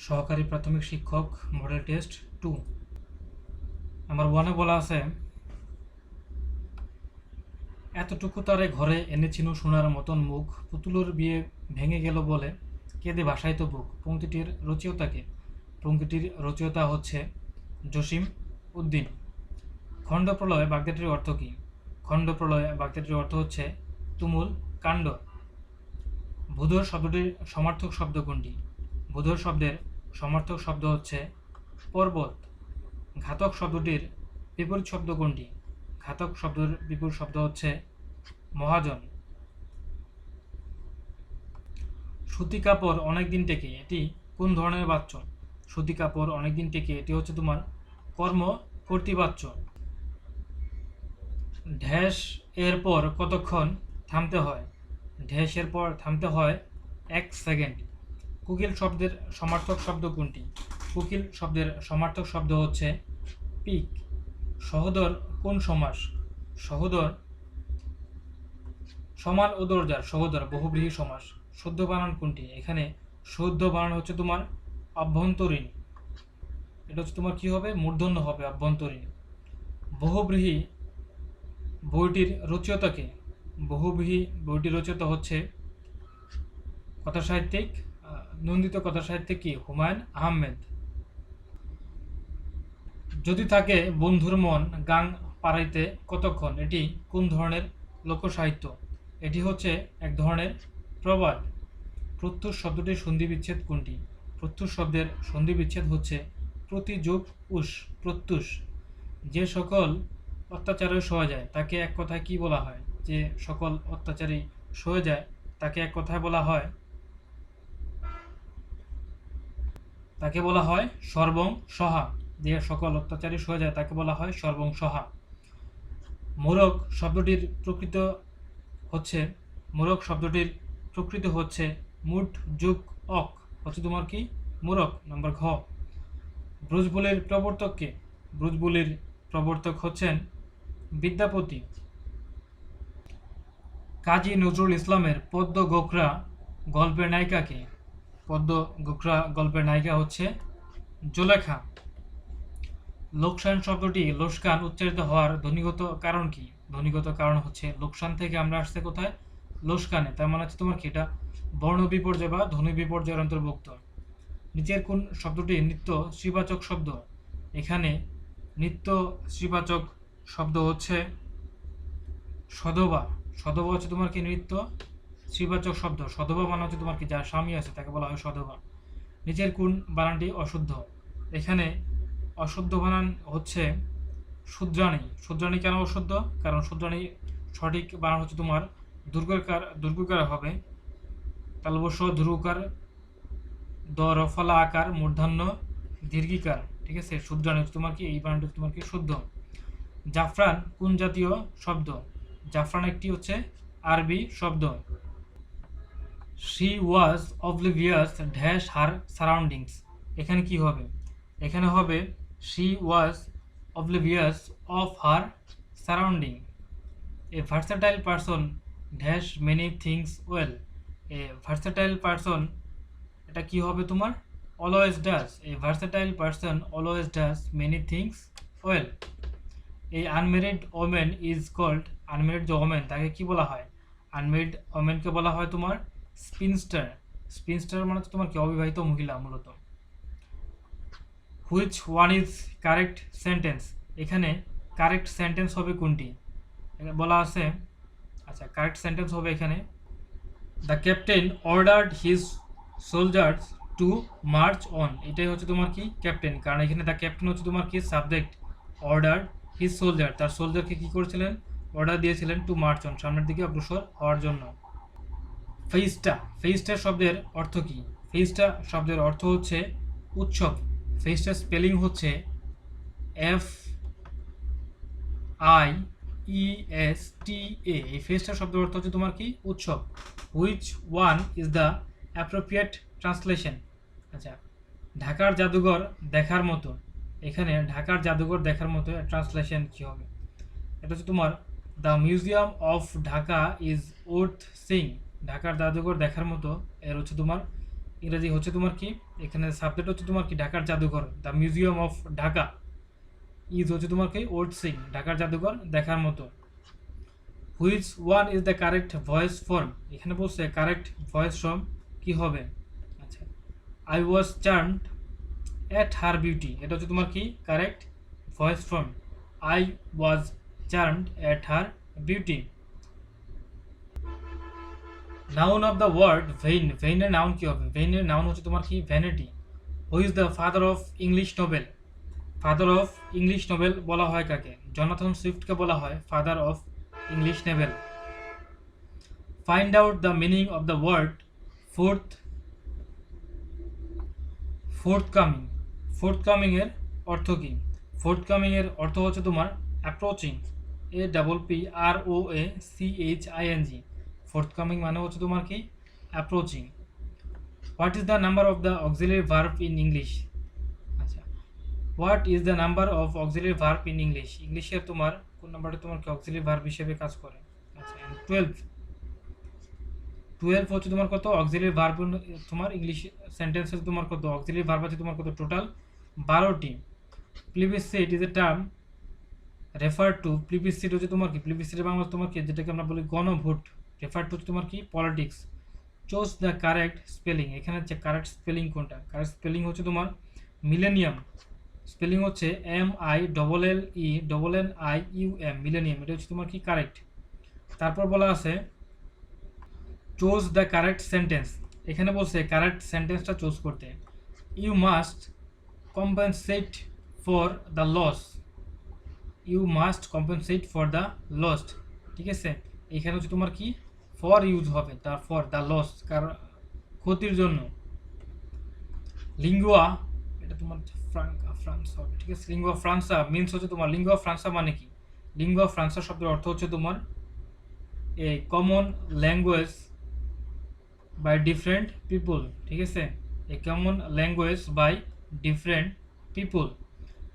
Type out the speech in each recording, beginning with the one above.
সহকারী প্রাথমিক শিক্ষক মডেল টেস্ট 2। আমার 1-এ বলা আছে, এতটুকু তারে ঘরে এনেছিনু সোনার মতন মুখ, পুতুলের বিয়ে ভেঙে গেল বলে কেঁদে ভাসায় তো বুক। পংক্তিটির রচয়িতা কে? পংক্তিটির রচয়িতা হচ্ছে জসিম উদ্দিন। খণ্ডপ্রলয় বাগধাটির অর্থ কী? খণ্ডপ্রলয় বাগধাটির অর্থ হচ্ছে তুমুল কাণ্ড। ভূধর শব্দটির সমার্থক শব্দ কোনটি? ভূধর শব্দের সমার্থক শব্দ হচ্ছে পর্বত। ঘাতক শব্দটির বিপরীত শব্দ কোনটি? ঘাতক শব্দের বিপরীত শব্দ হচ্ছে মহাজন। সুতি কাপড় অনেকদিন টেকে, এটি কোন ধরনের বাচ্য? সুতি কাপড় অনেকদিন টেকে, এটি হচ্ছে তোমার কর্ম কর্তৃবাচ্য। ঢ্যাস এর পর কতক্ষণ থামতে হয়? ঢ্যাস এর পর থামতে হয় 1 সেকেন্ড। কোকিল শব্দের সমার্থক শব্দ কোনটি? কোকিল শব্দের সমার্থক শব্দ হচ্ছে পিক। সহোদর কোন সমাস? সহোদর সমান ও দরজার, সহোদর বহুব্রীহি সমাস। শুদ্ধ বানান কোনটি? এখানে শুদ্ধ বানান হচ্ছে তোমার অভ্যন্তরীণ। এটা হচ্ছে তোমার কি হবে? মূর্ধন্য হবে, অভ্যন্তরীণ। বহুব্রীহি বইটির রচয়িতা কে? বহুব্রীহি বইটির রচয়িতা হচ্ছে কথাসাহিত্যিক নন্দিত কথাসাহিত্যিক কি? হুমায়ুন আহমেদ। যদি থাকে বন্ধুর মন গাং পাড়াইতে কতক্ষণ, এটি কোন ধরনের লোকসাহিত্য? এটি হচ্ছে এক ধরনের প্রবাদ। প্রত্যুষ শব্দটির সন্ধি বিচ্ছেদ কোনটি? প্রত্যুষ শব্দের সন্ধি বিচ্ছেদ হচ্ছে প্রতি যোগ উষ, প্রত্যুষ। যে সকল অত্যাচারে সয়ে যায় তাকে এক কথায় কি বলা হয়? যে সকল অত্যাচারী সয়ে যায় তাকে এক কথায় বলা হয়, তাকে বলা হয় সর্বং সহা। যে সকল অত্যাচারী সয়ে যায় তাকে বলা হয় সর্বং সহা। মোরগ শব্দটির প্রকৃত হচ্ছে, মোরগ শব্দটির প্রকৃত হচ্ছে মুঠ যোগ অক, হচ্ছে তোমার কি? মোরগ। নম্বর ঘ। ব্রজবুলির প্রবর্তক কে? ব্রজবুলির প্রবর্তক হচ্ছেন বিদ্যাপতি। কাজী নজরুল ইসলামের পদ্ম গোখরা গল্পের নায়িকা কে? পদ্ম গোখরা গল্পের নায়িকা হচ্ছে জুলেখা। লোকসান শব্দটি লোসকান উচ্চারিত হওয়ার ধ্বনিগত কারণ কি? ধ্বনিগত কারণ হচ্ছে লোকসান থেকে আমরা আসছে কোথায়? লোসকানে। তার মানে হচ্ছে তোমার কি? এটা বর্ণ বিপর্যয় বা ধ্বনি বিপর্যয়ের অন্তর্ভুক্ত। নিচের কোন শব্দটি নিত্য শ্রীবাচক শব্দ? এখানে নিত্য শ্রীবাচক শব্দ হচ্ছে সধবা। সধবা হচ্ছে তোমার কি? নিত্য শ্রীবাচক শব্দ। সধবা মানে হচ্ছে তোমার কি? যার স্বামী আছে তাকে বলা হয় সধবা। নিচের কোন বানানটি অশুদ্ধ? এখানে অশুদ্ধ বানান হচ্ছে শুদ্রাণী। শুদ্রাণী কেন অশুদ্ধ? কারণ শুদ্রাণী সঠিক বানান হচ্ছে তোমার দুর্গকার, দুর্গকার হবে তালবস্য ধ্রুকার দ রফলা আকার মূর্ধন্য দীর্ঘিকার। ঠিক আছে, শুদ্রাণী হচ্ছে তোমার কি? এই বানানটি তোমার কি? শুদ্ধ। জাফরান কোন জাতীয় শব্দ? জাফরান একটি হচ্ছে আরবি শব্দ। She was oblivious dash her surroundings, এখানে কি হবে? এখানে হবে she was oblivious of her surrounding. A versatile person dash many things well. A versatile person, এটা কি হবে তোমার? Always does. A versatile person always does many things well. এই unmarried women is called, unmarried যে women তাকে কি বলা হয়? আনমেরিড ওমেনকে বলা হয় তোমার স্পিনস্টার। স্পিনস্টার মানে হচ্ছে তোমার কি? অবিবাহিত মহিলা মূলত। Which one is correct sentence, এখানে কারেক্ট সেন্টেন্স হবে কোনটি? বলা আছে, আচ্ছা কারেক্ট সেন্টেন্স হবে এখানে the captain ordered his soldiers to march on. এটাই হচ্ছে তোমার কি? ক্যাপ্টেন। কারণ এখানে দ্য ক্যাপ্টেন হচ্ছে তোমার কি? সাবজেক্ট। অর্ডার হিজ সোলজার, তার সোলজারকে কি করেছিলেন? অর্ডার দিয়েছিলেন টু মার্চ অন, সামনের দিকে অগ্রসর হওয়ার জন্য। ফেইস্টা, ফেইস্টা শব্দের অর্থ কি? ফেইস্টা শব্দের অর্থ হচ্ছে উৎসব। ফেইস্টা স্পেলিং হচ্ছে F I E S T A. এই ফেস্টা শব্দের অর্থ হচ্ছে তোমার কি? উৎসব। Which one is the appropriate translation? আচ্ছা, ঢাকার জাদুঘর দেখার মতো, এখানে ঢাকার জাদুঘর দেখার মতো ট্রান্সলেশন কি হবে? এটা হচ্ছে তোমার the museum of Dhaka is worth Singh. ঢাকার জাদুঘর দেখার মতো এর হচ্ছে তোমার ইংরেজি হচ্ছে তোমার কি, এখানে সাবজেক্ট হচ্ছে তোমার কি ঢাকার জাদুঘর, the museum of Dhaka. Is হচ্ছে তোমার কি ওল্ড সিং, ঢাকার জাদুঘর দেখার মতো। Which one is the correct voice form, এখানে বলছে কারেক্ট ভয়েস ফর্ম কি হবে। আচ্ছা, I was charmed at her beauty, এটা হচ্ছে তোমার কি correct voice form. I was charmed at her beauty. Noun of the word vain, ভেইনের নাউন কি হবে, ভেইনের নাউন হচ্ছে তোমার কি vanity. Who is the father of English novel, father of English novel বলা হয় কাকে, জনাথন সুইফটকে বলা হয় father of English novel. Find out the meaning of the word forth, forthcoming, forthcoming এর অর্থ কি, ফোর্থকামিং এর অর্থ হচ্ছে তোমার অ্যাপ্রোচিং, APPROACHING, ফোর্থকামিং মানে হচ্ছে তোমার কি approaching. What is the number of the auxiliary verb in English, আচ্ছা, what is the number of auxiliary verb in English, ইংলিশের তোমার কোন নাম্বারটা তোমার কি অক্সিলারি ভার্ব হিসেবে কাজ করে। আচ্ছা, 12, 12 হচ্ছে তোমার কত অক্সিলারি ভার্ব তোমার ইংলিশ সেন্টেন্সে তোমার কত অক্সিলারি ভার্ব আছে তোমার কত টোটাল 12টি। Plebiscite is a term refer to, plebiscite হচ্ছে তোমার কি, প্লিবিসিটের বাংলা তোমার কি যেটাকে আমরা বলি গণভোট, রেফার টু তোমার কি politics. Choose the correct spelling, এখানে হচ্ছে কারেক্ট স্পেলিং কোনটা, কারেক্ট স্পেলিং হচ্ছে তোমার মিলেনিয়াম, স্পেলিং হচ্ছে MILLENIUM, মিলেনিয়াম, এটা হচ্ছে তোমার কি কারেক্ট। তারপর বলা আছে চোজ দ্য কারেক্ট সেন্টেন্স, এখানে বলছে কারেক্ট সেন্টেন্সটা চুজ করতে। You must compensate for the loss, you must compensate for the lost, ঠিক আছে, এখানে হচ্ছে তোমার কি ফর ইউজ হবে, তার ফর দ্য লস কার ক্ষতির জন্য। লিঙ্গুয়া, এটা তোমার ফ্রাঙ্কা ফ্রান্স হবে, ঠিক আছে, লিঙ্গুয়া ফ্রান্সা মিনস হচ্ছে তোমার, লিঙ্গুয়া ফ্রান্সা মানে কি, লিঙ্গুয়া ফ্রান্সা শব্দের অর্থ হচ্ছে তোমার a common language by different people, ঠিক আছে, a common language by different people.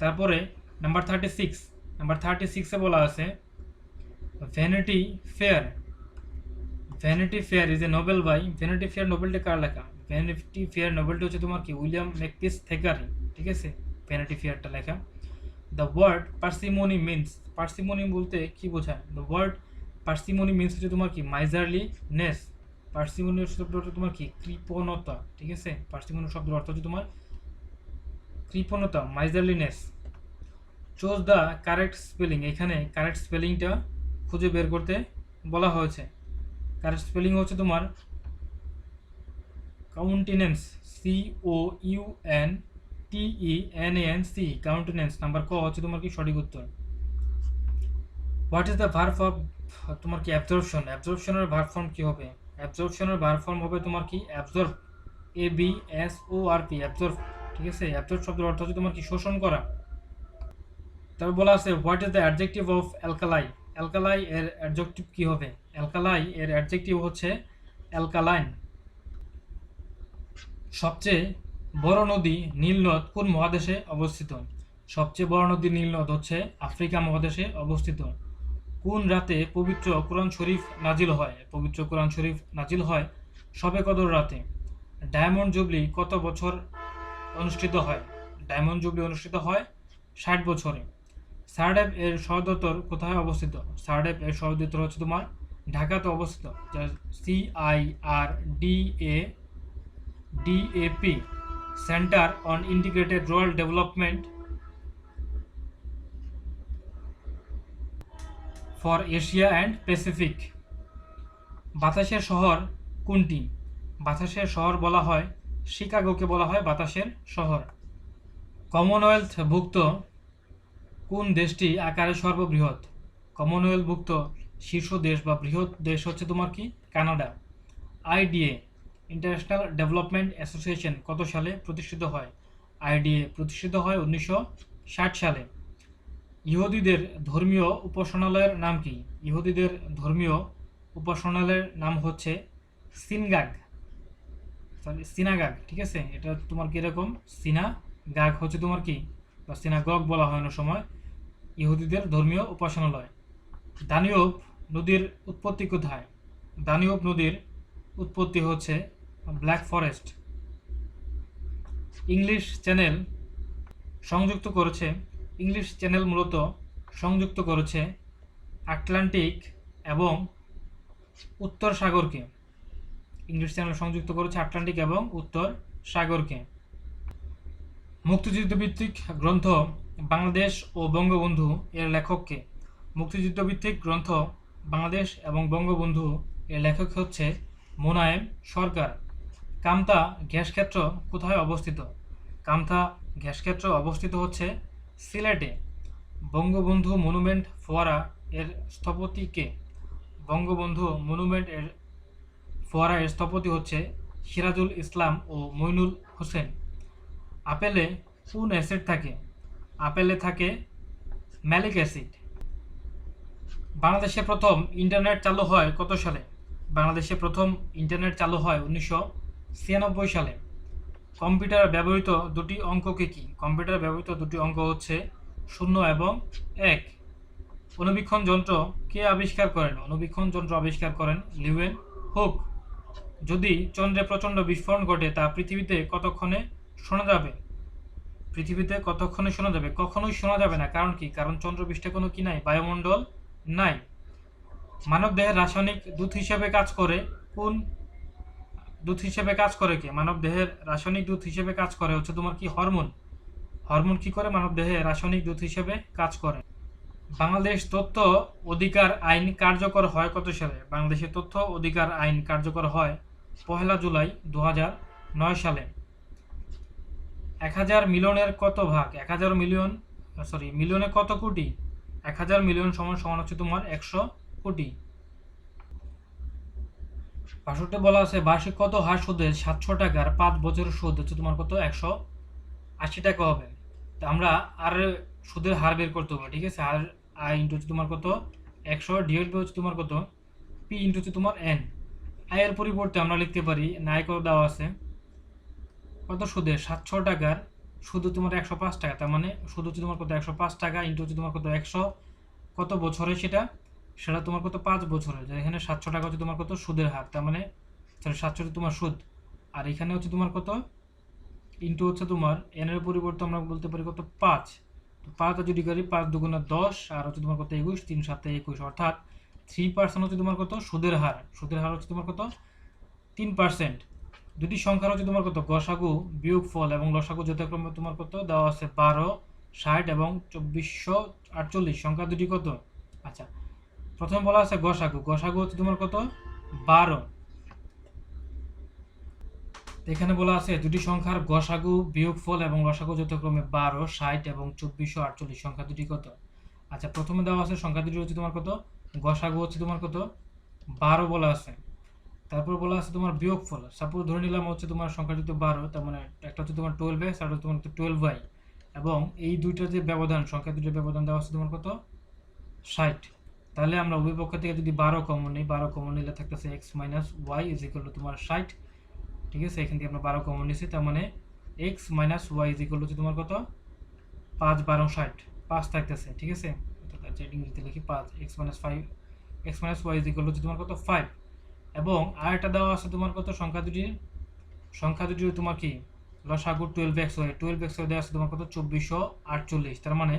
তারপরে নাম্বার 36, নাম্বার 36-এ বলা আছে vanity fair, vanity fair is a novel by, vanity fair নোবেলটা কার লেখা, ভ্যানিটি ফেয়ার নোবেলটা হচ্ছে তোমার কি উইলিয়াম মেকপিস থেকারি, ঠিক আছে, ভ্যানিটি ফেয়ারটা লেখা। দ্য ওয়ার্ড পার্সিমনি মিনস, পার্সিমনি বলতে কি বোঝায়, দ্য ওয়ার্ড পার্সিমনি মিনস হচ্ছে তোমার কি মাইজারলি নেস, পার্সিমনির শব্দ হচ্ছে তোমার কি কৃপণতা, ঠিক আছে, পার্সিমনি শব্দের অর্থ হচ্ছে তোমার কৃপণতা মাইজারলিনেস। চোজ দ্য কারেক্ট স্পেলিং, এখানে কারেক্ট স্পেলিংটা খুঁজে বের করতে বলা হয়েছে। কারেক্ট স্পেলিং হচ্ছে তোমার কাউন্টিনেন্স, COUNTENANC, কাউন্টিনেন্স, নাম্বার ক হচ্ছে তোমার কি সঠিক উত্তর। What is the verb of তোমার কি অ্যাবজর্পশন, অ্যাবজর্পশনের ভার্ব ফর্ম কি হবে, অ্যাবজর্পশনের ভার্ব ফর্ম হবে তোমার কি অ্যাবজর্ব, ABSORB, অ্যাবজর্ব, ঠিক আছে, অ্যাবজর্ব শব্দের অর্থ হচ্ছে তোমার কি শোষণ করা। তারপর বলা আছে what is the adjective of অ্যালকালাই, অ্যালকালাই এর অ্যাডজেক্টিভ কি হবে, অ্যালকালাই এর অ্যাডজেক্টিভ হচ্ছে অ্যালকালাইন। সবচেয়ে বড় নদী নীল নদ কোন মহাদেশে অবস্থিত, সবচেয়ে বড় নদী নীল নদ হচ্ছে আফ্রিকা মহাদেশে অবস্থিত। কোন রাতে পবিত্র কোরআন শরীফ নাজিল হয়, পবিত্র কোরআন শরীফ নাজিল হয় শবে কদর রাতে। ডায়মন্ড জুবলি কত বছর অনুষ্ঠিত হয়, ডায়মন্ড জুবলি অনুষ্ঠিত হয় 60 বছরে। সারডেপ এর সদর দপ্তর কোথায় অবস্থিত, সারডেপ এর সদর দপ্তর হচ্ছে তোমার ঢাকাতে অবস্থিত, যা CIRDAP, centre on integrated rural development for Asia and Pacific. বাতাসের শহর কোনটি, বাতাসের শহর বলা হয় শিকাগোকে বলা হয় বাতাসের শহর। কমনওয়েলথভুক্ত কোন দেশটি আকারে সর্ববৃহৎ, কমনওয়েলথভুক্ত শীর্ষ দেশ বা বৃহৎ দেশ হচ্ছে তোমার কি Canada. IDA, international development association কত সালে প্রতিষ্ঠিত হয়, IDA প্রতিষ্ঠিত হয় 1960 সালে। ইহুদিদের ধর্মীয় উপাসনালয়ের নাম কি, ইহুদিদের ধর্মীয় উপাসনালয়ের নাম হচ্ছে সিনগাগ, সিনাগাগ, ঠিক আছে, এটা তোমার কি এরকম সিনাগাগ হচ্ছে তোমার কি বা সিনাগগ বলা হয় অনেক সময় ইহুদিদের ধর্মীয় উপাসনালয়। দানিউব নদীর উৎপত্তি কোথায়, দানিউব নদীর উৎপত্তি হচ্ছে ব্ল্যাক ফরেস্ট, ইংলিশ চ্যানেল সংযুক্ত করেছে, ইংলিশ চ্যানেল মূলত সংযুক্ত করেছে আটলান্টিক এবং উত্তর সাগরকে। ইংলিশ চ্যানেল সংযুক্ত করেছে আটলান্টিক এবং উত্তর সাগরকে। মুক্তিযুদ্ধভিত্তিক গ্রন্থ বাংলাদেশ ও বঙ্গবন্ধু এর লেখককে। মুক্তিযুদ্ধভিত্তিক গ্রন্থ বাংলাদেশ এবং বঙ্গবন্ধু এর লেখক হচ্ছে মোনায়েম সরকার। কামতা গ্যাসক্ষেত্র কোথায় অবস্থিত? কামতা গ্যাসক্ষেত্র অবস্থিত হচ্ছে সিলেটে। বঙ্গবন্ধু মনুমেন্ট ফোয়ারা এর স্থপতি কে? বঙ্গবন্ধু মনুমেন্ট এর ফোয়ারা এর স্থপতি হচ্ছে সিরাজুল ইসলাম ও মইনুল হোসেন। আপেলে কোন অ্যাসিড থাকে? আপেলে থাকে ম্যালিক অ্যাসিড। বাংলাদেশে প্রথম ইন্টারনেট চালু হয় কত সালে? বাংলাদেশে প্রথম ইন্টারনেট চালু হয় 1996 সালে। কম্পিউটার ব্যবহৃত দুটি অঙ্ককে কি? কম্পিউটার ব্যবহৃত দুটি অঙ্ক হচ্ছে 0 এবং 1। অণুবীক্ষণ যন্ত্র কে আবিষ্কার করেন? অণুবীক্ষণ যন্ত্র আবিষ্কার করেন লিউয়েন হুক। যদি চন্দ্রে প্রচণ্ড বিস্ফোরণ ঘটে তা পৃথিবীতে কতক্ষণে শোনা যাবে? পৃথিবীতে কতক্ষণে শোনা যাবে? কখনোই শোনা যাবে না। কারণ কি? কারণ চন্দ্রপৃষ্ঠে কোনো কি নাই, বায়ুমণ্ডল নাই। মানবদেহের রাসায়নিক দূত হিসেবে কাজ করে কোন দূত হিসেবে কাজ করে কে? মানবদেহের রাসায়নিক দূত হিসেবে কাজ করে হচ্ছে তোমার কি হরমোন। হরমোন কি করে? মানবদেহে রাসায়নিক দূত হিসেবে কাজ করে। বাংলাদেশ তথ্য অধিকার আইন কার্যকর হয় কত সালে? বাংলাদেশের তথ্য অধিকার আইন কার্যকর হয় 1 জুলাই 2009 সালে। 1000 মিলিয়নের কত ভাগ? 1000 মিলিয়ন মিলিয়নে কত কোটি? 1000 মিলিয়ন সমান সমান হচ্ছে তোমার 100 কোটি। 65 বলা আছে বার্ষিক কত হার সুদে 700 টাকার 5 বছরের সুদ হচ্ছে তোমার কত? 180 টাকা হবে। তো আমরা আর সুদের হার বের করতে হবে, ঠিক আছে? আর আই ইন্টু হচ্ছে তোমার কত? 100 ডিভাইড বাই হচ্ছে তোমার কত? পি ইন্টু হচ্ছে তোমার এন। আয়ের পরিবর্তে আমরা লিখতে পারি ন্যায় কত দেওয়া আছে কত সুদে 700 টাকার সুদ তোমার 105 টাকা। তার মানে সুদ হচ্ছে তোমার কত? 105 টাকা ইন্টু হচ্ছে তোমার কত? 100 কত বছরে সেটা তোমার কত? 5 বছরে। এখানে 700 টাকা হচ্ছে তোমার কত? সুদের হার। তার মানে 700 তোমার সুদ, আর এখানে হচ্ছে তোমার কত? ইন্টু হচ্ছে তোমার এন এর পরিবর্তে আমরা বলতে পারি কত? 5। তো 5 যদি করি 5 দুগুণে 10 আর হচ্ছে তোমার কত? 21, 3 7 21, অর্থাৎ 3% হচ্ছে তোমার কত? সুদের হার। সুদের হার হচ্ছে তোমার কত? 3%। দুটি সংখ্যার হচ্ছে তোমার কত? গসাগু বিয়োগফল এবং লসাগু যথাক্রমে তোমার কত দেওয়া আছে? 12, 60 এবং 2448। সংখ্যা দুটি কত? আচ্ছা, প্রথমে বলা আছে গসাগু। গসাগু হচ্ছে তোমার কত? 12। এখানে বলা আছে দুটি সংখ্যার গসাগু বিয়োগফল এবং লসাগু যথাক্রমে 12, 60 এবং 2448। সংখ্যা দুটি কত? আচ্ছা, প্রথমে দেওয়া আছে সংখ্যা দুটি হচ্ছে তোমার কত? গসাগু হচ্ছে তোমার কত? 12 বলা আছে। তারপর বলা আছে তোমার বিয়োগফল। সাপোজ ধরে নিলাম হচ্ছে তোমার সংখ্যা যদি 12, তার মানে একটা হচ্ছে তোমার 12x আর তোমার 12y, এবং এই দুইটার যে ব্যবধান, সংখ্যা দুইটার ব্যবধান দেওয়া আছে তোমার কত? 60। তাহলে আমরা উভয় পক্ষ থেকে যদি 12 কমন নিই, 12 কমন নিলে থাকতেছে x minus Y is equal to তোমার 60। ঠিক আছে, এখান থেকে আমরা 12 কমন নিয়েছি, তার মানে x minus Y is equal to তোমার কত? 5 12 60, 5 থাকতেছে। ঠিক আছে, ইংরেজিতে লিখি 5, x minus 5, x minus Y is equal to তোমার কত? 5। এবং আরেকটা দেওয়া আছে তোমার কত? সংখ্যা দুটির তোমার কি লসাগু 12xy, 12xy দেওয়া আছে তোমার কত? 2448। তার মানে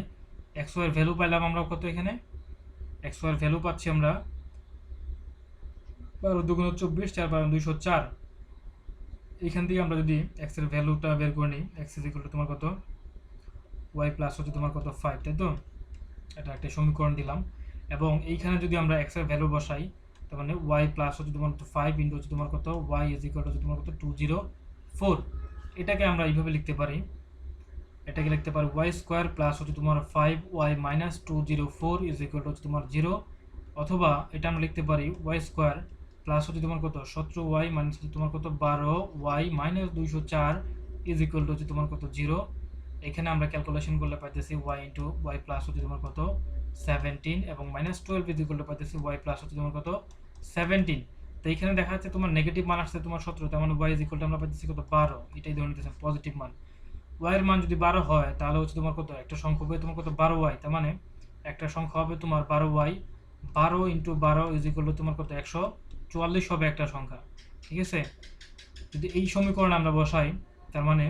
xy এর ভ্যালু পাইলাম আমরা কত? এখানে xy এর ভ্যালু পাচ্ছি আমরা 12 দুগুণ 24, 4 12 204। এখান থেকে আমরা যদি x এর ভ্যালুটা বের করে নিই, x ইজ ইকুয়াল টু তোমার কত? y প্লাস হচ্ছে তোমার কত? 5, তাই তো? এটা একটা সমীকরণ দিলাম। এবং এইখানে যদি আমরা x এর ভ্যালু বসাই, তার মানে y প্লাস হচ্ছে তোমার 5 ইন্টু হচ্ছে তোমার কত? y ইজ ইকুয়াল টু তোমার কত? 204। এটাকে আমরা এইভাবে লিখতে পারি, এটাকে লিখতে পারি y স্কোয়ার প্লাস হচ্ছে তোমার 5y minus 204 is equal two হচ্ছে তোমার 0। অথবা এটা আমরা লিখতে পারি y স্কোয়ার প্লাস হচ্ছে তোমার কত? 17y মাইনাস হচ্ছে তোমার কত? 12y minus 204 is equal two হচ্ছে তোমার কত? 0। এখানে আমরা ক্যালকুলেশন করলে পাইতেছি y ইন্টু y প্লাস হচ্ছে তোমার কত? 17 এবং মাইনাস 12 ইজ ইকুয়াল টু পাইতেছি y প্লাস হচ্ছে তোমার কত? 17। তো এখানে দেখা যাচ্ছে তোমার নেগেটিভ মান আসছে তোমার 17, তার মানে y ইজ ইকুয়াল টু আমরা পাইতেছি কত? 12। এটাই ধরে নিতেছি পজিটিভ মান। y এর মান যদি 12 হয় তাহলে হচ্ছে তোমার কত? একটা সংখ্যা হবে তোমার কত? 12y। তার মানে একটা সংখ্যা হবে তোমার 12y, 12 into 12 is equal to তোমার কত? 144 হবে একটা সংখ্যা। ঠিক আছে, যদি এই সমীকরণে আমরা বসাই, তার মানে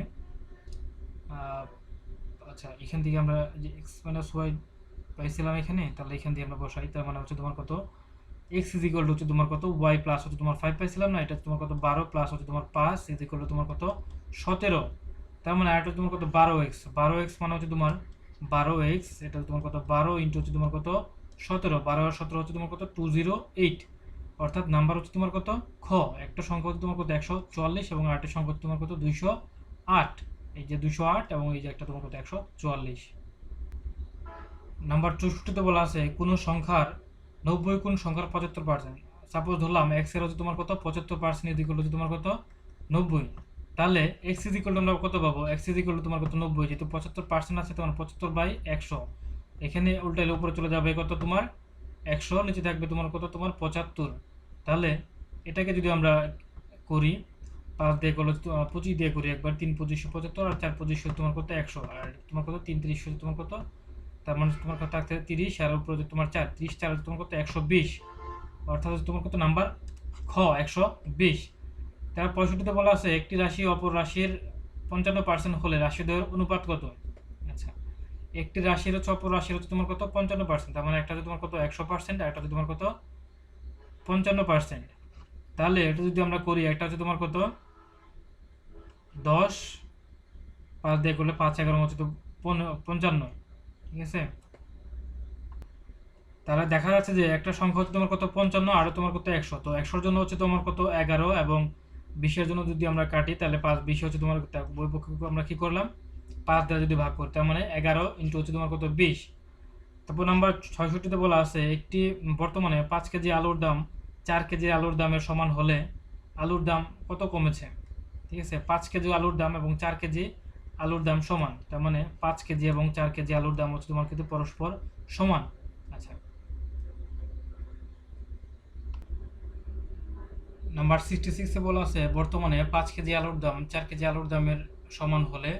আচ্ছা এখান থেকে আমরা যে এক্স মাইনাস ওয়াই পাইছিলাম এখানে, তাহলে এখান দিয়ে আমরা বসাই। তার মানে হচ্ছে তোমার কত, এক্স ইজ ইকুয়াল টু হচ্ছে তোমার কত ওয়াই প্লাস হচ্ছে তোমার 5 পাইছিলাম না, এটা তোমার কত 12 প্লাস হচ্ছে তোমার 5 ইজ ইকুয়াল টু তোমার কত 17। তার মানে এটা তোমার কত 12x, 12x মানে হচ্ছে তোমার 12x, এটা তোমার কত 12 ইন্টু হচ্ছে তোমার কত 17, 12 আর 17 হচ্ছে তোমার কত 208। অর্থাৎ নাম্বার হচ্ছে তোমার কত খ, একটা সংখ্যা হচ্ছে তোমার কত 144 এবং আরেকটা সংখ্যা হচ্ছে তোমার কত 208। এই যে 208 এবং এই যে একটা তোমার কত 144। নাম্বার 64তে বলা আছে কোন সংখ্যার 90 কোন সংখ্যার 75%। সাপোজ ধরলাম এক্স এর হচ্ছে তোমার কত 75% ইজ ইকুয়াল টু তোমার কত 90। তাহলে এক্স ইজ ইকুয়াল টু আমরা কত পাবো, এক্স ইজ ইকুয়াল টু তোমার কত 90, যেহেতু 75% আছে তোমার 75/100। এখানে উল্টাইলে উপরে চলে যাবে কত তোমার 100, নিচে থাকবে তোমার কত তোমার 75। তাহলে এটাকে যদি আমরা করি 5 দিয়ে করলে 25 দিয়ে করি একবার, 3 25 75 আর 4 25 তোমার কত 100, আর তোমার কত 3 30 তোমার কত, তার মানে তোমার কত থাকতে 30 আর উপরে তোমার 4 30 4 তোমার কত 120। অর্থাৎ তোমার কত নাম্বার খ 120। তার 65তে বলা আছে একটি রাশি অপর রাশির 55% হলে রাশিদ্বয়ের অনুপাত কত। আচ্ছা একটি রাশির হচ্ছে অপর রাশির হচ্ছে তোমার কত 55%, তার মানে একটা হচ্ছে তোমার কত 100% আর একটা হচ্ছে তোমার কত 55%। তাহলে এটা যদি আমরা করি, একটা হচ্ছে তোমার কত 10, 5 দিয়ে করলে 5 11 হচ্ছে তো 55, ঠিক আছে। তাহলে দেখা যাচ্ছে যে একটা সংখ্যা হচ্ছে তোমার কত 55 আর তোমার কত 100, তো 100 জন্য হচ্ছে তোমার কত 11 এবং 20 জন্য যদি আমরা কাটি তাহলে 5 20 হচ্ছে তোমার উভয় পক্ষকে আমরা কি করলাম 5 দ্বারা যদি ভাগ করি, তার মানে 11 ইন্টু হচ্ছে তোমার কত 20। তারপর নাম্বার 66তে বলা আছে একটি বর্তমানে 5 কেজি আলুর দাম 4 কেজি আলুর দামের সমান হলে আলুর দাম কত কমেছে। ঠিক আছে, 5 কেজি আলুর দাম এবং 4 কেজি আলুর দাম সমান, তার মানে 5 কেজি এবং 4 কেজি আলুর দাম হচ্ছে তোমার কিন্তু পরস্পর সমান। আচ্ছা নাম্বার 66 এ বলা আছে বর্তমানে 5 কেজি আলুর দাম 4 কেজি আলুর দামের সমান হলে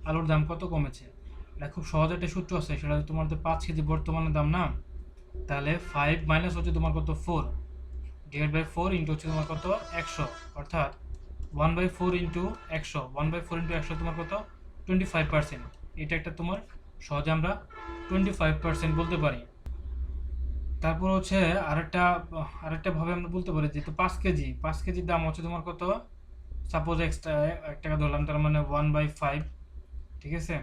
আলুর দাম কত কমেছে। এটা খুব সহজ একটা সূত্র আছে, সেটা তোমাদের 5 কেজি বর্তমানে দাম না, তাহলে 5 মাইনাস হচ্ছে তোমার কত 4 ডিভাইড বাই 4 ইন্টু হচ্ছে তোমার কত 100, অর্থাৎ 1/4 ইন্টু 100, 1/4 ইন্টু 100 তোমার কত 25%। এটা একটা তোমার সহজে আমরা 25% বলতে পারি। তারপর হচ্ছে আরেকটা আরেকটা ভাবে আমরা বলতে পারি যেহেতু 5 কেজির দাম হচ্ছে তোমার কত, সাপোজ এক্সট্রা 1 টাকা ধরলাম, তার মানে 1/5, ঠিক আছে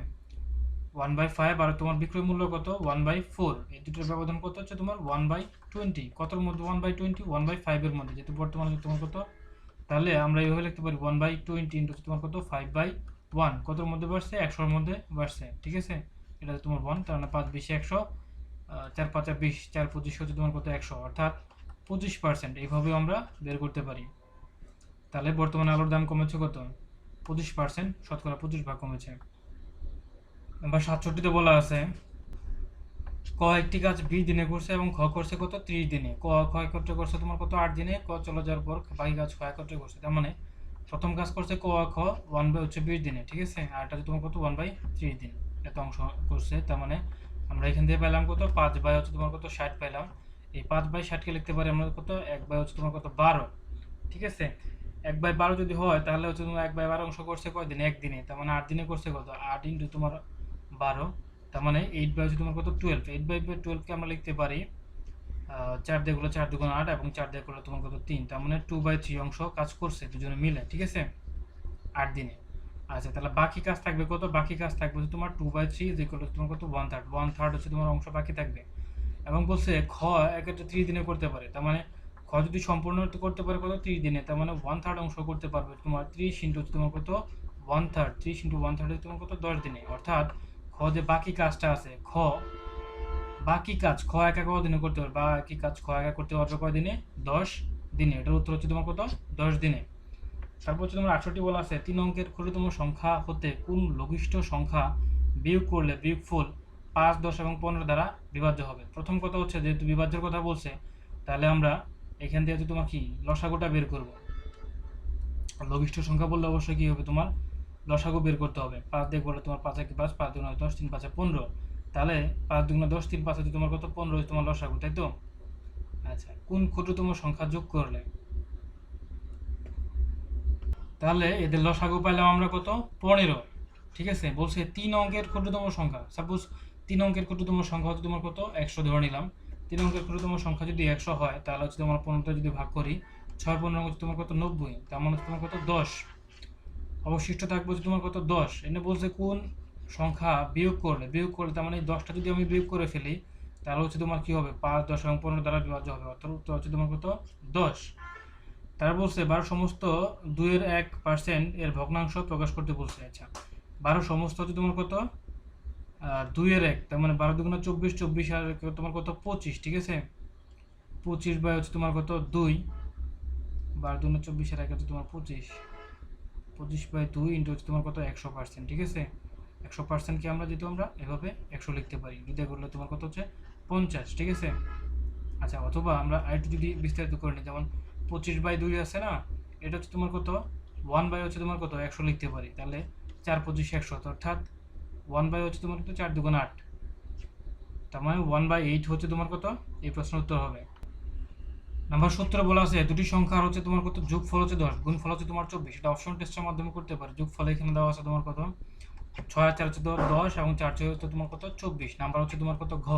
1/5, আর তোমার বিক্রয় মূল্য কত 1/4, এই দুটোর ব্যবধান কত হচ্ছে তোমার 1/20, কতর মধ্যে 1/20 1/5 এর মধ্যে, যেহেতু বর্তমানে তোমার কত, তাহলে আমরা এইভাবে লিখতে পারি 1/20 ইন্টু তোমার কত 5/1, কতর মধ্যে বাড়ছে 100-এর মধ্যে বাড়ছে, ঠিক আছে এটা তোমার 1, তার মানে 5 20 100, 4 5 20, 4 25 হচ্ছে তোমার কত 100, অর্থাৎ 25%। এইভাবে আমরা বের করতে পারি। তাহলে বর্তমানে আলুর দাম কমেছে কত 25%, শতকরা 25 ভাগ কমেছে। নাম্বার 67তে বলা আছে ক একটি কাজ 20 দিনে করছে এবং খ করছে কত 30 দিনে। ক একত্রে করছে তোমার কত 8 দিনে, ক চলে যাওয়ার পর বাকি কাজ খ একত্রে করছে, তার মানে প্রথম কাজ করছে ক খ 1/20 দিনে, ঠিক আছে, আর এটা তোমার কত 1/30 দিন এত অংশ করছে। তার মানে আমরা এখান থেকে পেলাম কত 5 বাই হচ্ছে তোমার কত 60 পেলাম। এই 5/60কে লিখতে পারি আমরা কত 1 বাই হচ্ছে তোমার কত 12, ঠিক আছে 1/12 যদি হয় তাহলে হচ্ছে তোমার 1/12 অংশ করছে কয় দিনে, একদিনে, তার মানে 8 দিনে করছে কত 8 ইন্টু তোমার 12, তার মানে 8 বাই হচ্ছে তোমার কত 12, 8/12কে আমরা লিখতে পারি 4 দিয়ে করলে 4 2 8 এবং 4 দিয়ে করলে তোমার কত 3, তার মানে 2/3 অংশ কাজ করছে দুজনে মিলে, ঠিক আছে 8 দিনে। আচ্ছা তাহলে বাকি কাজ থাকবে কত, বাকি কাজ থাকবে হচ্ছে তোমার 2/3 ইজ ইকুয়াল টু তোমার কত 1/3 হচ্ছে তোমার অংশ বাকি থাকবে। এবং বলছে খ এক্ষেত্রে 30 দিনে করতে পারে, তার মানে খ যদি সম্পূর্ণ করতে পারে কত 30 দিনে, তার মানে 1/3 অংশ করতে পারবে তোমার 30 ইন্টু তোমার কত 1/3, 30 ইন্টু 1/3 তোমার কত 10 দিনে। অর্থাৎ খ যে বাকি কাজটা আছে, বাকি কাজ খ একা দিনে করতে পারবে, বাকি কাজ খ একা করতে পারবে কয় দিনে 10 দিনে। এটার উত্তর হচ্ছে তোমার কত 10 দিনে। তারপর হচ্ছে তোমার 68 বলা আছে 3 অঙ্কের ক্ষুদ্রতম সংখ্যা হতে কোন লঘিষ্ঠ সংখ্যা বিয়োগ করলে বিয়োগফল 5 10 এবং 15 দ্বারা বিভাজ্য হবে। প্রথম কথা হচ্ছে যেহেতু বিভাজ্যের কথা বলছে, তাহলে আমরা এখান থেকে হচ্ছে তোমার কি লসাগুটা বের করব। লঘিষ্ঠ সংখ্যা বললে অবশ্যই কি হবে তোমার লসাগু বের করতে হবে। 5 দিয়ে করলে তোমার 5 1 5, 5 2 9 10, 3 5 15, তাহলে 5 2 10, 3 5 হচ্ছে তোমার কত 15 তোমার লসাগু, তাই তো। আচ্ছা কোন ক্ষুদ্রতম সংখ্যা যোগ করলে, তাহলে এদের লসাগু পাইলাম আমরা কত 15, ঠিক আছে, বলছে 3 অঙ্কের ক্ষুদ্রতম সংখ্যা। সাপোজ 3 অঙ্কের ক্ষুদ্রতম সংখ্যা হচ্ছে তোমার কত, 100 ধরে নিলাম। 3 অঙ্কের ক্ষুদ্রতম সংখ্যা যদি 100 হয়, তাহলে হচ্ছে তোমার 15টা যদি ভাগ করি, 6 15 হচ্ছে তোমার কত, 90। তার মানে হচ্ছে তোমার কত, 10। অবশিষ্ট থাকবে হচ্ছে তোমার কত, 10। এনে বলছে কোন সংখ্যা বিয়োগ করলে তার মানে এই 10টা যদি আমি বিয়োগ করে ফেলি, তাহলে হচ্ছে তোমার কি হবে, 5 10 এবং 15 দ্বারা বিভাজ্য হবে, অর্থাৎ উত্তর হচ্ছে তোমার কত, 10। তারা বলছে 12 সমস্ত 2% এর ভগ্নাংশ প্রকাশ করতে বলছে। আচ্ছা, 12 সমস্ত হচ্ছে তোমার কত, 2 এর 1, তার মানে 12 দুগুণা 24, 24 আর তোমার কত, 25। ঠিক আছে, 25 বাই হচ্ছে তোমার কত, 2। 12 দুগুণা 24 আর 1 হচ্ছে তোমার 25, 25 বাই 2 ইন্টু হচ্ছে তোমার কত, 100%। ঠিক আছে, 100%কে আমরা যেহেতু আমরা এভাবে 100 লিখতে পারি, দুইটা করলে তোমার কত হচ্ছে, 50। ঠিক আছে। আচ্ছা, অথবা আমরা আরেকটু যদি বিস্তারিত করে নিই, যেমন 25 বাই 2 আছে না, এটা হচ্ছে তোমার কত, 1 বাই হচ্ছে তোমার কত, 100 লিখতে পারি। তাহলে 4 25 100, অর্থাৎ 1 বাই হচ্ছে তোমার কত, 4 দুগুণ 8, তার মানে 1/8 হচ্ছে তোমার কত, এই প্রশ্নের উত্তর হবে। নাম্বার 17 বলা আছে দুটি সংখ্যার হচ্ছে তোমার কত, যোগফল হচ্ছে 10, গুণফল হচ্ছে তোমার 24। এটা অপশন টেস্টের মাধ্যমে করতে পারে। যোগফল এখানে দেওয়া আছে তোমার কত, 6 আর 4 হচ্ছে 10 এবং 4 6 হচ্ছে তোমার কত, 24। নাম্বার হচ্ছে তোমার কত, ঘ।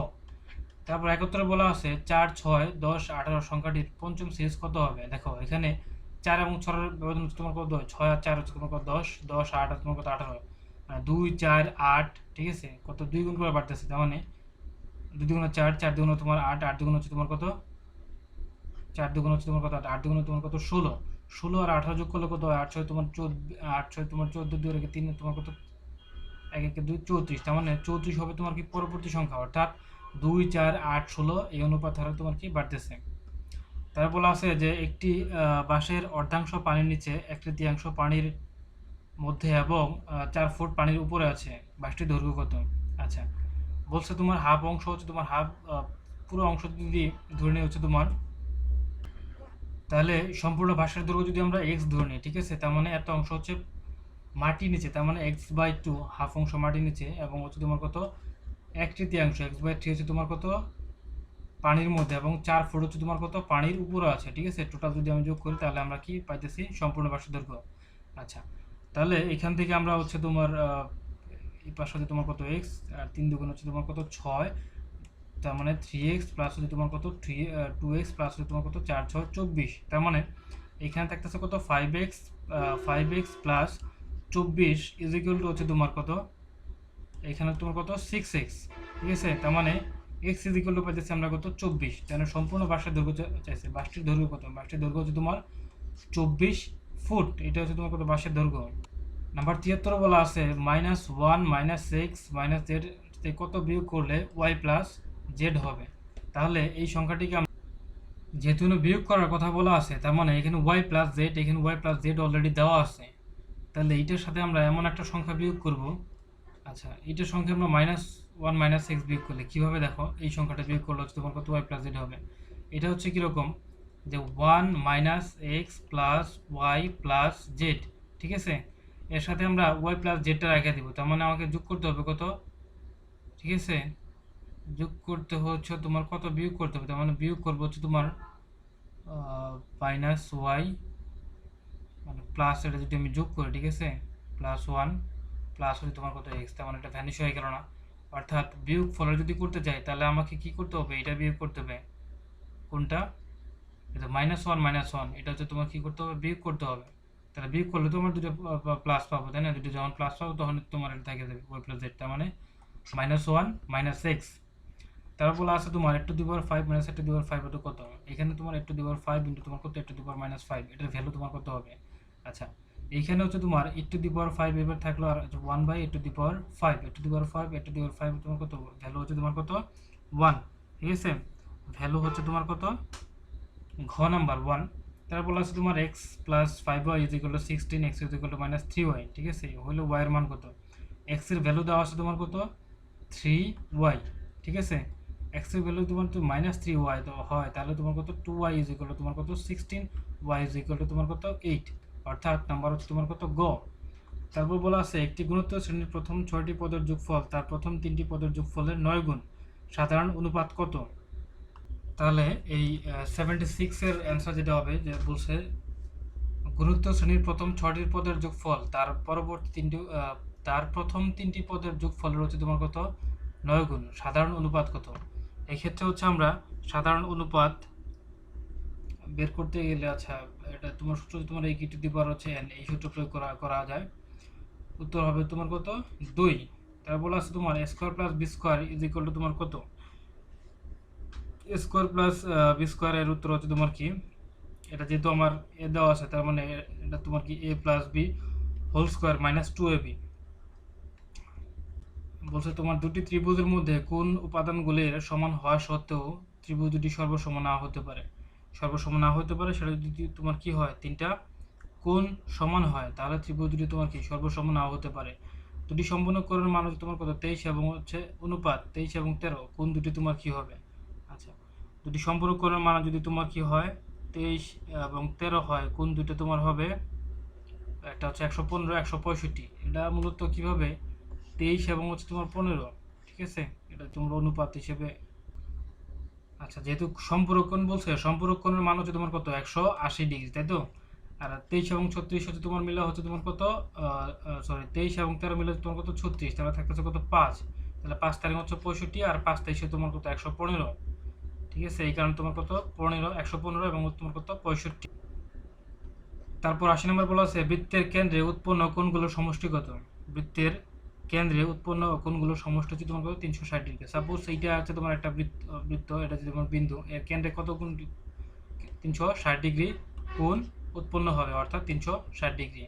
তারপর 71 বলা আছে 4 6 10 18 সংখ্যাটির পঞ্চম সিরিজ কত হবে। দেখো এখানে 4 এবং 6 এর ব্যবধান হচ্ছে তোমার কত, 6 আর 4 হচ্ছে তোমার কত, 10 10 8 আর তোমার কত, 18, 2 4 8। ঠিক আছে, কত 2 গুণ করে বাড়তেছে, তার মানে 2 দুগুণ 4, 4 দুগুণ তোমার 8, 8 দুগুণ হচ্ছে তোমার কত, 4 দুগুণ হচ্ছে তোমার কত, 8 দুগুণ তোমার কত, 16। 16 আর 18 যোগ করলে কত হয়, 8 6 তোমার 14, 8 6 তোমার 14, 2 রেখে 3 তোমার কত, 1 1 2 34। তার মানে 34 হবে তোমার কি পরবর্তী সংখ্যা, অর্থাৎ 2 4 8 16 এই অনুপাত হারে তোমার কি বাড়তেছে। তারপর বলা আছে যে একটি বাঁশের অর্ধাংশ পানির নিচে, 1/3 পানির মধ্যে এবং 4 ফুট পানির উপরে আছে, বাঁশটির দৈর্ঘ্য কত। আচ্ছা, বলছে তোমার হাফ অংশ হচ্ছে তোমার হাফ, পুরো অংশ যদি ধরে নিয়ে হচ্ছে তোমার, তাহলে সম্পূর্ণ বাঁশের দৈর্ঘ্য যদি আমরা এক্স ধরে নিই, ঠিক আছে, তার মানে এত অংশ হচ্ছে মাটির নিচে, তার মানে x/2, হাফ অংশ মাটির নিচে, এবং হচ্ছে তোমার কত, 1/3 x/3 হচ্ছে তোমার কত, পানির মধ্যে, এবং 4 ফুট হচ্ছে তোমার কত, পানির উপরে আছে। ঠিক আছে, টোটাল যদি আমি যোগ করি তাহলে আমরা কি পাইতেছি, সম্পূর্ণ বাঁশের দৈর্ঘ্য। আচ্ছা, তাহলে এখান থেকে আমরা হচ্ছে তোমার এই পাশে হচ্ছে তোমার কত, এক্স, আর 3 দুগুণ হচ্ছে তোমার কত, 6, তার মানে 3x প্লাস হচ্ছে তোমার কত, 2x প্লাস হচ্ছে তোমার কত, 4 6 24। তার মানে এখানে থাকতেছে কত, 5x plus 24 is equal two হচ্ছে তোমার কত, এখানে তোমার কত, 6x। ঠিক আছে, তার মানে x ইজ ইকুয়াল টু পাইতেছি আমরা কত, 24। তাহলে সম্পূর্ণ বাঁশের দৈর্ঘ্য চাইছে। বাঁশটির দৈর্ঘ্য কত, বাঁশটির দৈর্ঘ্য হচ্ছে তোমার 24 ফুট। এটা হচ্ছে তোমার কত, বাঁশের দৈর্ঘ্য। নাম্বার 73 বলা আছে -1 -x -z কত বিয়োগ করলে y প্লাস জেড হবে। তাহলে এই সংখ্যাটিকে যেহেতু বিয়োগ করার কথা বলা আছে, তার মানে এখানে y প্লাস জেড, এখানে y প্লাস জেড অলরেডি দেওয়া আছে। তাহলে এইটার সাথে আমরা এমন একটা সংখ্যা বিয়োগ করব। আচ্ছা, এইটার সঙ্গে আমরা -1 -x বিয়োগ করলে কীভাবে, দেখো এই সংখ্যাটা বিয়োগ করলে হচ্ছে তোমার কত, y প্লাস জেড হবে। এটা হচ্ছে কীরকম, যে 1 -x plus y plus Z. ঠিক আছে, এর সাথে আমরা y প্লাস জেডটা রেখে দিব, তার মানে আমাকে যোগ করতে হবে কত। ঠিক আছে, যোগ করতে হচ্ছে তোমার কত, বিয়োগ করতে হবে, তার মানে বিয়োগ করবো হচ্ছে তোমার -y, মানে প্লাস, এটা যদি আমি যোগ করি, ঠিক আছে, +1 প্লাস হচ্ছে তোমার কত, x, তার মানে এটা ভ্যানিশ হয়ে গেল না। অর্থাৎ বিয়োগ ফল যদি করতে চাই তাহলে আমাকে কি করতে হবে, এটা বিয়োগ করতে হবে, কোনটা, এটা -1 -1, এটা হচ্ছে তোমার কি করতে হবে, বিয়োগ করতে হবে। তাহলে বিয়োগ করলে তোমার দুটো প্লাস পাবো, তাই না, দুটো যখন প্লাস পাবো তখন তোমার এটা থেকে যাবে y প্লাস জেড, তার মানে -1 -x। তারপর বলা আছে তোমার 8⁵ - 8⁵ এটা কত, এখানে তোমার 8⁵ ইন্টু তোমার কত, 8⁻⁵, এটার ভ্যালু তোমার কত হবে। আচ্ছা, এইখানে হচ্ছে তোমার 8⁵ এবার থাকলো, আর 1/8⁵ তোমার কত, ভ্যালু হচ্ছে তোমার কত, 1। ঠিক আছে, ভ্যালু হচ্ছে তোমার কত, ঘ নাম্বার 1। তারপর বলা আছে তোমার x plus 5y is equal two 16, x is equal two -3y। ঠিক আছে, হলো y এর মান কত, x এর ভ্যালু দেওয়া আছে তোমার কত, 3y। ঠিক আছে, x এর ভ্যালু তোমার তো -3y তো হয়, তাহলে তোমার কত, 2y ইজ ইকুয়াল টু তোমার কত, 16, y ইজ ইকুয়াল টু তোমার কত, 8। অর্থাৎ নাম্বার হচ্ছে তোমার কত, গ। তারপর বলা আছে একটি গুণোত্তর শ্রেণীর প্রথম 6টি পদের যোগফল তার প্রথম 3টি পদের যোগফলের 9 গুণ, সাধারণ অনুপাত কত। তাহলে এই 76 এর অ্যান্সার যেটা হবে, যে বলছে গুণোত্তর শ্রেণীর প্রথম 6টি পদের যোগফল তার পরবর্তী তার প্রথম 3টি পদের যোগফলের হচ্ছে তোমার কত 9 গুণ। সাধারণ অনুপাত কত? এই ক্ষেত্রে হচ্ছে আমরা সাধারণ অনুপাত বের করতে গেলে, আচ্ছা এটা তোমার সূত্র, তোমার এই কিটি দি পাওয়ার হচ্ছে n, এই সূত্র প্রয়োগ করা যায়। উত্তর হবে তোমার কত 2। তারপর বলা আছে তোমার a square plus b square is equal to তোমার কত? a square plus b square এর উত্তর হচ্ছে তোমার কি, এটা যেহেতু আমার এ দেওয়া আছে তার মানে এটা তোমার কি a plus b whole square minus 2ab। বলছে তোমার দুটি ত্রিভুজের মধ্যে কোন উপাদানগুলির সমান হওয়া সত্ত্বেও ত্রিভুজ দুটি সর্বসম না হতে পারে। সর্বসম না হতে পারে সেটা যদি তোমার কি হয়, তিনটা কোণ সমান হয় তাহলে ত্রিভুজ দুটি তোমার কি সর্বসম নাও হতে পারে। দুটি সম্পূর্ণ কোণের মান হচ্ছে তোমার কত 23 এবং হচ্ছে অনুপাত 23 এবং 13, কোণ দুটি তোমার কি হবে? আচ্ছা, দুটি সম্পূর্ণ কোণের মান যদি তোমার কি হয় 23 এবং 13 হয়, কোণ দুটো তোমার হবে, একটা হচ্ছে 115 165। এটা মূলত কিভাবে 23 এবং হচ্ছে তোমার 15, ঠিক আছে, এটা তোমরা অনুপাত হিসেবে। আচ্ছা, যেহেতু সম্পূরক কোণ বলছে, সম্পূরক কোণের মান হচ্ছে তোমার কত 180 ডিগ্রি, তাই তো। আর 23 এবং 36 হচ্ছে তোমার মিলে হচ্ছে তোমার কত, সরি 23 এবং 13 মিলে তোমার কত 36, তাহলে থাকতেছে কত 5, তাহলে 5 তারিখ হচ্ছে 65 আর 5 23 তোমার কত 115, ঠিক আছে। এই কারণে তোমার কত 15 115 এবং তোমার কত 65। তারপর 80 নম্বর বলা আছে বৃত্তের কেন্দ্রে উৎপন্ন কোণগুলোর সমষ্টি কত? বৃত্তের কেন্দ্রে উৎপন্ন কোণগুলোর সমষ্টি হচ্ছে তোমার কত 360 ডিগ্রি। সাপোজ এইটা হচ্ছে তোমার একটা বৃত্ত, এটা যদি তোমার বিন্দু, এর কেন্দ্রে কত কোণ 360 ডিগ্রি কোণ উৎপন্ন হবে, অর্থাৎ 360 ডিগ্রি।